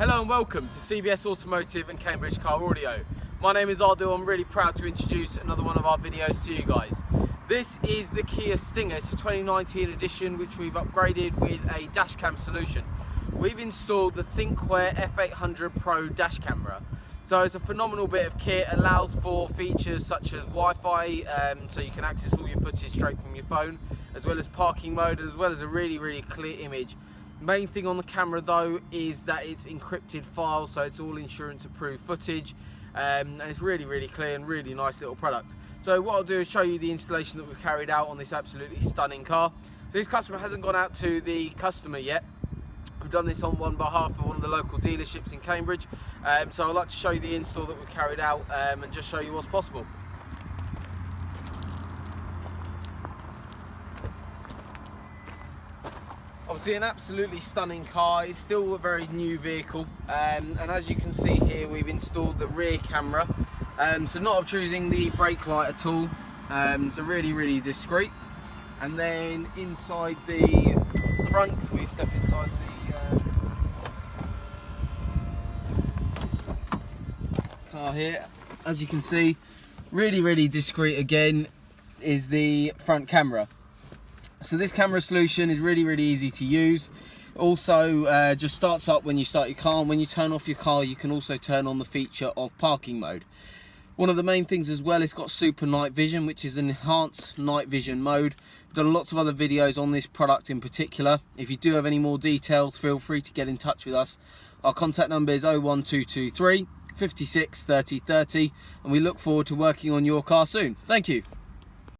Hello and welcome to CBS Automotive and Cambridge Car Audio. My name is Ardil. I'm really proud to introduce another one of our videos to you guys. This is the Kia Stinger. It's a 2019 edition which we've upgraded with a dash cam solution. We've installed the Thinkware F800 Pro dash camera. So it's a phenomenal bit of kit, allows for features such as Wi-Fi, so you can access all your footage straight from your phone, as well as parking mode, as well as a really clear image. Main thing on the camera though is that it's encrypted files, so it's all insurance approved footage, and it's really clear and really nice little product. So what I'll do is show you the installation that we've carried out on this absolutely stunning car. So this customer hasn't gone out to the customer yet. We've done this on behalf of one of the local dealerships in Cambridge, so I'd like to show you the install that we've carried out and just show you what's possible. Obviously an absolutely stunning car. It's still a very new vehicle, and as you can see here, we've installed the rear camera, so not obtruding the brake light at all, so really discreet. And then inside the front, we step inside the car here. As you can see, really discreet again is the front camera. So this camera solution is really easy to use. Also just starts up when you start your car, and when you turn off your car you can also turn on the feature of parking mode. One of the main things as well, it's got super night vision, which is an enhanced night vision mode. We've done lots of other videos on this product in particular. If you do have any more details, feel free to get in touch with us. Our contact number is 01223 56 30 30, and we look forward to working on your car soon. Thank you.